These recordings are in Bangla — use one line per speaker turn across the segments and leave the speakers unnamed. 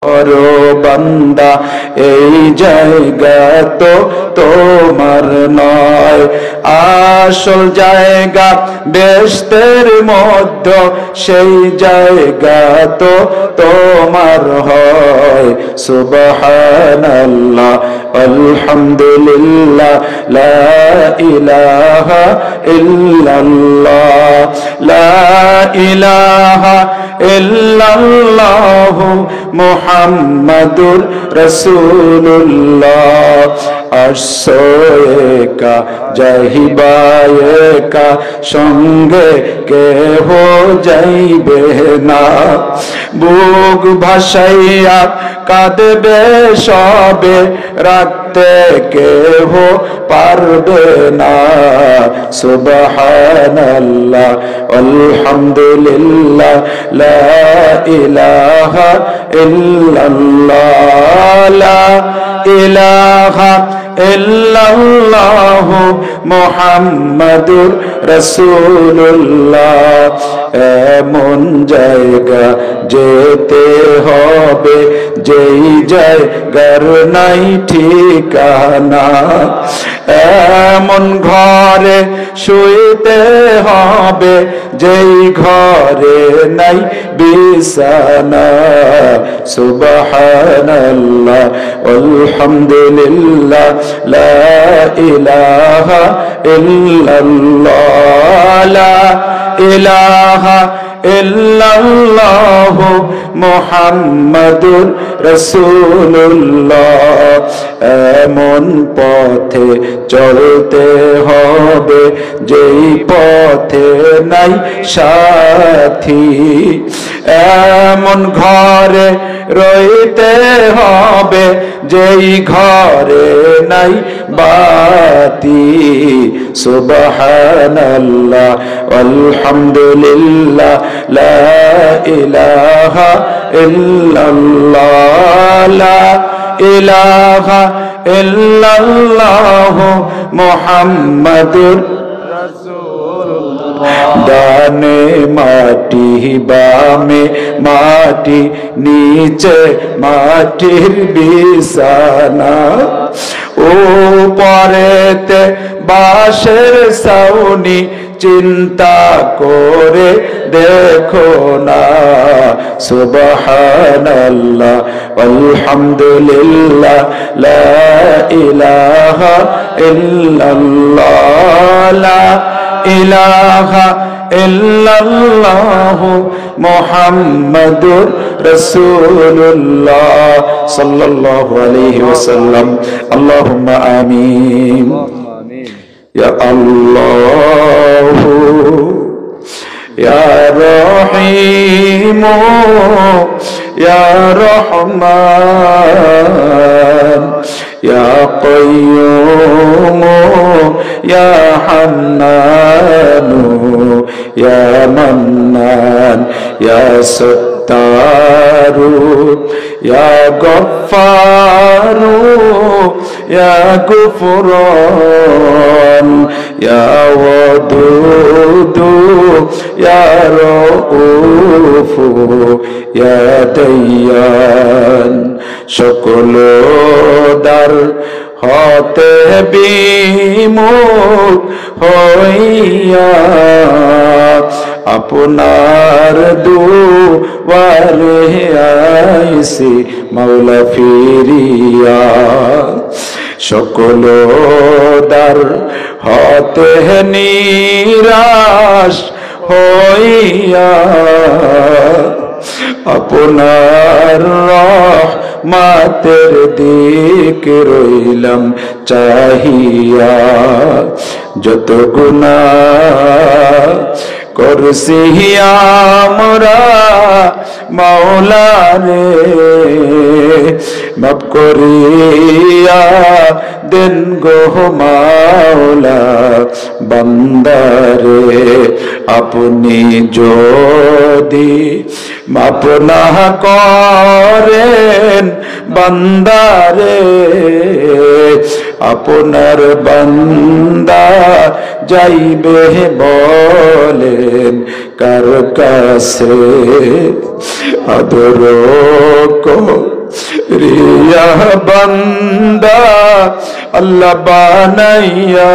করো বান্দা এই জায়গা তো তোমার নয়, আসল জায়গা বেহেশতের মধ্যে, সেই জায়গা তো তোমার হয়। সুবহানাল্লাহ আলহামদুলিল্লাহ লা ইলাহা ইল্লাল্লাহ লা ইলাহা ইল্লাল্লাহ মুহাম্মাদুর রাসূলুল্লাহ। আসো একা যাইবা একা, সঙ্গে কেহ যাইবে না। বুক ভাসাইয়া কাঁদবে সবে, রাখতে কেহ পারবে না। সুবহানাল্লাহ আলহামদুলিল্লাহ লা ইলাহা ইল্লাল্লাহ লা ইলাহা ইল্লাল্লাহ মুহাম্মাদুর রাসূলুল্লাহ। এমন জায়গা যেতে হবে যেই জায়গার নাই ঠিকানা, এমন ঘরে শুইতে হবে যেই ঘরে নাই বিছানা। সুবহানাল্লাহ আলহামদুলিল্লাহ লা ইলাহা ইল্লাল্লাহ লা ইলাহা ইল্লাল্লাহ মুহাম্মাদুর রাসূলুল্লাহ। এমন পথে চলতে হবে যেই পথে নাই সাথী, এমন ঘরে রইতে হবে যেই ঘরে নাই বাতি। সুবহানাল্লাহ আলহামদুলিল্লাহ লা ইলাহা ইল্লাল্লাহ লা ইলাহা ইল্লাল্লাহ মুহাম্মাদুর রাসূলুল্লাহ। ডানে মাটি বামে মাটি, নিচে মাটির বিছানা, উপরেতে বাঁশের ছাউনি, চিন্তা করে দেখো না। সুবহানাল্লাহ আলহামদুলিল্লাহ লা ইলাহা ইল্লাল্লাহ লা ইলাহা ইল্লাল্লাহ মুহাম্মাদুর রাসূলুল্লাহ সাল্লাল্লাহু আলাইহি ওয়াসাল্লাম। আল্লাহুম্মা আমিন। ইয়া আল্লাহ ইয়া রহিম ইয়া রহমান ইয়া কাইয়্যুম ইয়া হান্নান ইয়া মান্নান ইয়া সত্তারু ইয়া গফফারু ইয়া গুফরান ইয়া ওয়াদুদু ইয়া রাউফু ইয়া দাইয়ান। সকল দ্বার হতে বিমুখ হইয়া আপনার দুয়ারে আইছি মাওলা ফিরিয়া। সকল দ্বার হতে নিরাশ হইয়া আপনার রহমতের দিকে রইলাম চাহিয়া। যত গুনাহ করছি আমরা মাওলা রে, মাফ করিয়া দেন গো মাওলা বান্দারে। আপনি যদি মাফ না করেন বান্দারে, আপনার বান্দা যাইবে বলেন কার কাছে আদর রিয়া বান্দা আল্লাহ বানাইয়া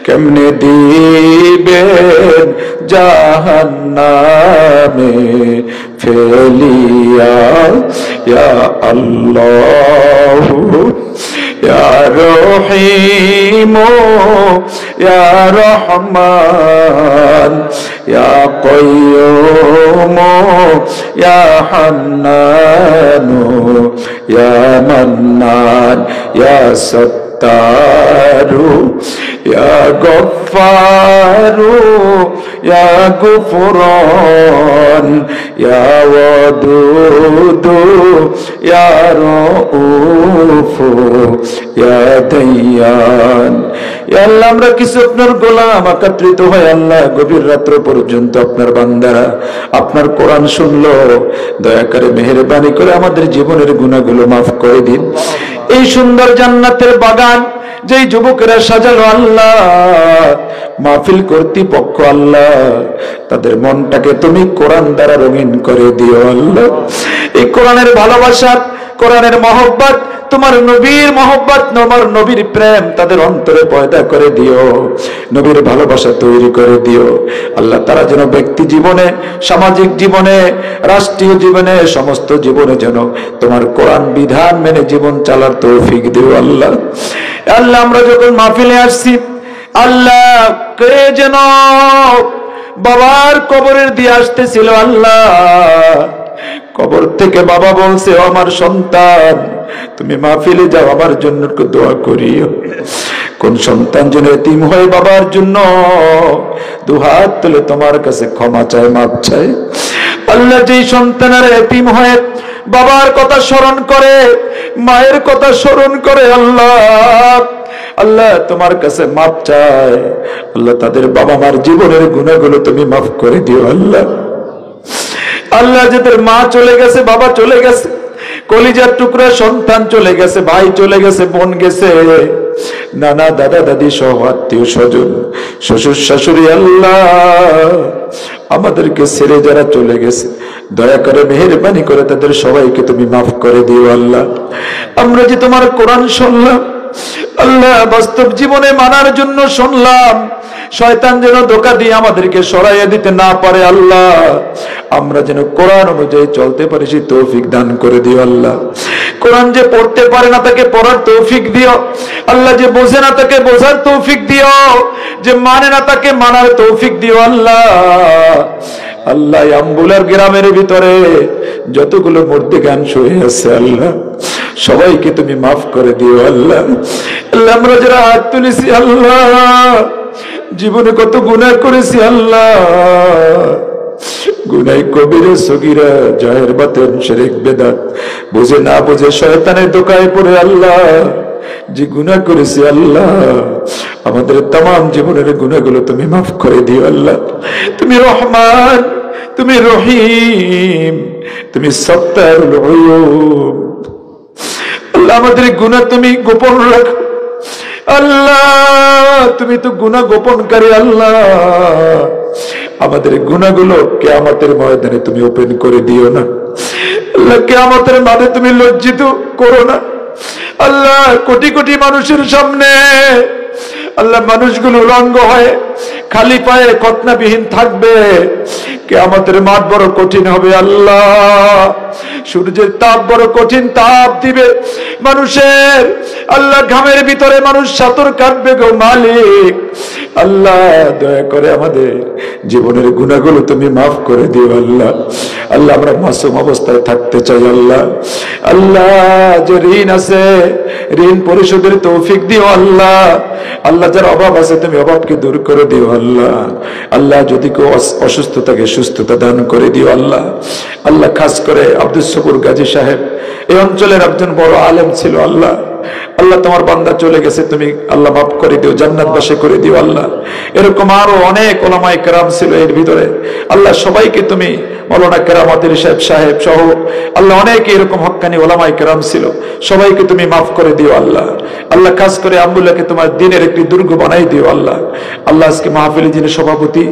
কেমনে দিবেন জাহান্নামে ফেলিয়া ইয়া আল্লাহ ইয়া রহিম ইয়া রহমান ইয়া কাইয়ুম ইয়া হান্নান ইয়া মান্নান ইয়া সত্তারু ইয়া গফফারু ইয়া গফুরান ইয়া ওয়াদুদু ইয়া রাউফু ইয়া দাইয়ান। ইয়া আল্লাহ, আমরা কিছু আপনার গোলাম একত্রিত হয়ে আল্লাহ গভীর রাত্র পর্যন্ত আপনার বান্দারা আপনার কোরআন শুনলো। দয়া করে মেহেরবানি করে আমাদের জীবনের গুনাহগুলো মাফ করে দিন। এই সুন্দর জান্নাতের বাগান যেই যুবকেরা সাজালো আল্লাহ, মাহফিল কর্তৃপক্ষ আল্লাহ, তাদের মনটাকে তুমি কোরআন দ্বারা রঙিন করে দিও আল্লাহ। এই কোরআনের ভালোবাসা, কোরআনের মহব্বত, তোমার নবীর মহব্বত, তোমার নবীর প্রেম তাদের অন্তরে পয়দা করে দিও, নবীর ভালোবাসা তৈরি করে দিও আল্লাহ। তারা যেন ব্যক্তি জীবনে, সামাজিক জীবনে, রাষ্ট্রীয় জীবনে, সমস্ত জীবনে যেন তোমার কোরআন বিধান মেনে জীবন চালার তৌফিক দিও আল্লাহ। আল্লাহ, আমরা যখন মাহফিলে আসছি আল্লাহ, কে যেন বাবার কবরের দিয়ে আসতেছিল আল্লাহ, কবর থেকে বাবা বলছে, ও আমার সন্তান তুমি মাহফিলে যাও, আমার জন্য একটু দোয়া করিও। কোন সন্তান যেন এতিম হয়ে বাবার জন্য দুহাত তুলে তোমার কাছে ক্ষমা চায়, মাপ চায় আল্লাহ। যেই সন্তানেরা এতিম হয়ে বাবার কথা স্মরণ করে, মায়ের কথা স্মরণ করে আল্লাহ, আল্লাহ তোমার কাছে মাপ চায় আল্লাহ, তাদের বাবা মার জীবনের গুনাহগুলো তুমি মাফ করে দিও আল্লাহ। আল্লাহ, যাদের মা চলে গেছে, বাবা চলে গেছে, কলিজার টুকরা সন্তান চলে গেছে, ভাই চলে গেছে, বোন গেছে, নানা দাদা দাদি সহ আত্মীয় স্বজন, শ্বশুর শাশুড়ি আল্লাহ আমাদেরকে ছেড়ে যারা চলে গেছে, দয়া করে মেহেরবানি করে তাদের সবাইকে তুমি মাফ করে দিও আল্লাহ। আমরা যে তোমার কোরআন শুনলাম আল্লাহ, বাস্তব জীবনে মানার জন্য শুনলাম, শয়তান যেন ধোঁকা দিয়ে আমাদেরকে সরাইয়া দিতে না পারে আল্লাহ। আমরা যেন কোরআন অনুযায়ী চলতে পারি সেই তৌফিক দান করে দিও আল্লাহ। কোরআন যে পড়তে পারে না তাকে পড়ার তৌফিক দিও আল্লাহ, যে বোঝে না তাকে বোঝার তৌফিক দিও, যে মানে না তাকে মানার তৌফিক দিও আল্লাহ। আল্লাহ, আম্বুলার গ্রামের ভিতরে যতগুলো মূর্তি গান শুয়ে আছে আল্লাহ, সবাইকে তুমি মাফ করে দিও আল্লাহ। আল্লাহ, আমরা যারা হাত তুলেছি আল্লাহ, জীবনে কত গুনাহ করেছি আল্লাহ, গুনাহ কবিরা সগীরা, জাহের বাতিন, শিরক বেদাত, বুঝে না বুঝে শয়তানের ধোঁকায় পড়ে আল্লাহ যে গুনাহ করেছি আল্লাহ, আমাদের तमाम জীবনের গুনাহগুলো তুমি মাফ করে দিও আল্লাহ। তুমি রহমান, তুমি রহিম, তুমি সত্তারুল উয়ুব আল্লাহ। আমাদের গুনাহ তুমি গোপন রাখো আল্লাহ, তুমি তো গুনাহ গোপনকারী আল্লাহ। আমাদের গুনাহগুলো কিয়ামতের ময়দানে তুমি ওপেন করে দিও না আল্লাহ, কিয়ামতের মাঠে তুমি লজ্জিত করো না আল্লাহ। কোটি কোটি মানুষের সামনে আল্লাহ মানুষগুলো উলঙ্গ হয়ে খালি পায়ে খতনাবিহীন থাকবে, কিয়ামতের মাঠ বড় কঠিন হবে আল্লাহ। সূর্যের তাপ বড় কঠিন তাপ দিবে মানুষের আল্লাহ, ঘামের ভিতরে মানুষ সাঁতার কাটবে গো মালিক আল্লাহ। দয়া করে আমাদের জীবনের গুনাহগুলো তুমি মাফ করে দিও আল্লাহ। আল্লাহ, আমরা মাসুম অবস্থায় থাকতে চাই আল্লাহ। আল্লাহ, যে ঋণ আছে ঋণ পরিশোধের তৌফিক দিও আল্লাহ। আল্লাহ, যার অভাব আছে তুমি অভাবকে দূর করে দিও আল্লাহ। আল্লাহ, যদি কেউ অসুস্থ থাকে সুস্থতা দান করে দিও আল্লাহ। আল্লাহ, খাস করে আব্দুল শুকুর গাজী সাহেব এই অঞ্চলের একজন বড় আলেম ছিল আল্লাহ। আল্লাহ, তোমার বান্দা চলে গেছে, তুমি আল্লাহ মাফ করে দিও, জান্নাতবাসী করে দিও আল্লাহ। এরকম আরো অনেক উলামায়ে কেরাম ছিল এর ভিতরে আল্লাহ, সবাইকে তুমি মাওলানা কেরামত আলী সাহেব সহ আল্লাহ অনেকে এরকম হক্কানি ওলামায়ে কেরাম ছিল, সবাইকে তুমি মাফ করে দিও আল্লাহ। আল্লাহ খাস করে আব্দুল্লাহকে তোমার দিনের একটি দুর্গ বানাই দিও আল্লাহ। আল্লাহ আজকে মাহফিলে যিনি সভাপতি,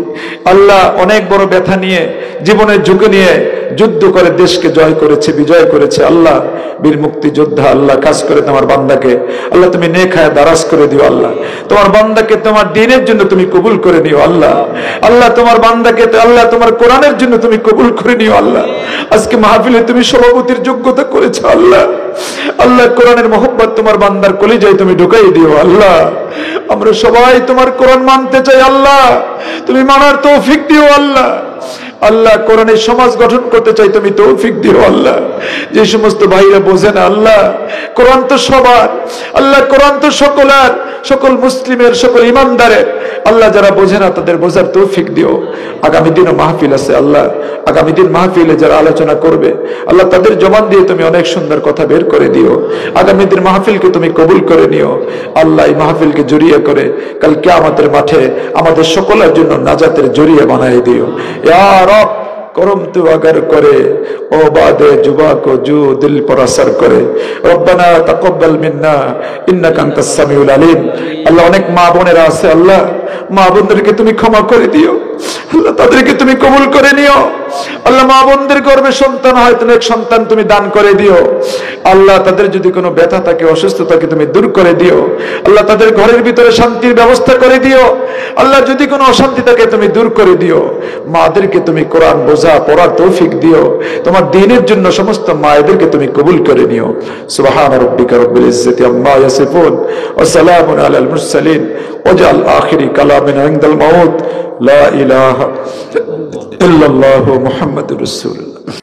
আল্লাহ অনেক বড় ব্যথা নিয়ে জীবনের ঝুঁকি নিয়ে যুদ্ধ করে দেশকে জয় করেছে, বিজয় করেছে আল্লাহ, বীর মুক্তি যোদ্ধা আল্লাহ, কাজ করে তোমার বান্দাকে আল্লাহ তুমি নেক হায়াত দারাজ করে দিও আল্লাহ। তোমার বান্দাকে তোমার দ্বীনের জন্য তুমি কবুল করে নিও আল্লাহ। আল্লাহ তোমার বান্দাকে আল্লাহ তোমার কোরআনের জন্য তুমি কবুল করে নিও আল্লাহ। আজকে মাহফিলে তুমি সভাপতির যোগ্যতা করেছো আল্লাহ। আল্লাহ কোরআনের মোহব্বত তোমার বান্দার কলিজায় তুমি ঢুকাই দিও আল্লাহ। আমরা সবাই তোমার কোরআন মানতে চাই আল্লাহ, তুমি মানার তৌফিক দিও আল্লাহ। আল্লাহ কোরআনের সমাজ গঠন করতে চাই, তুমি তৌফিক দিও আল্লাহ। যে সমস্ত ভাইরা বোঝে না আল্লাহ, কোরআন তো সবার আল্লাহ, কোরআন তো সকলের, সকল মুসলিমের, সকল ইমানদারের আল্লাহ, যারা বোঝে না তাদের বোঝার তৌফিক দিও। আগামী দিনও মাহফিল আছে আল্লাহ, আগামী দিন মাহফিলে যারা আলোচনা করবে আল্লাহ তাদের জবান দিয়ে তুমি অনেক সুন্দর কথা বের করে দিও। আগামী দিন মাহফিলকে তুমি কবুল করে নিও আল্লাহ। এই মাহফিলকে জড়িয়ে করে কাল কিয়ামতের মাঠে আমাদের সকলের জন্য নাজাতের জড়িয়ে বানাই দিও ইয়া রব। करम तू अगर करे ओ बादे जुबा को जो दिल पर असर करे रब्बाना तकब्बल मिन्ना इन्नका अंतास सामिउल अलीम। अल्लाह अनेक माँ बोनेरा आछे अल्लाह, माँ बोनदेरके तुमी क्षमा करे दिओ अल्लाह, तादेरके तुमी कबुल करे निओ अल्लाह। माँ बोनदेर गर्भे सन्तान हयतो नेक सन्तान तुमी दान करे दिओ अल्लाह। तादेर यदि कोनो व्यथा थाके, असुस्थताके तुमी दूर करे दिओ अल्लाह। तादेर घरेर भितरे शांतिर व्यवस्था करे दिओ अल्लाह। यदि कोनो अशांति थाके तुमी दूर करे दिओ। मादेरके तुमी कुरान बोझा पढ़ार तौफिक दिओ, তোমার দ্বীনের জন্য সমস্ত মায়েদেরকে তুমি কবুল করে নিও। সুবহান রাব্বিকা রব্বিল ইজ্জাতি আম্মা ইয়াসিফুন ওয়া সালামুন আলাল মুরসালিন ওয়াজআল আখিরি কালামিনা ইনদাল মাউত লা ইলাহা ইল্লাল্লাহু মুহাম্মাদুর রাসূলুল্লাহ।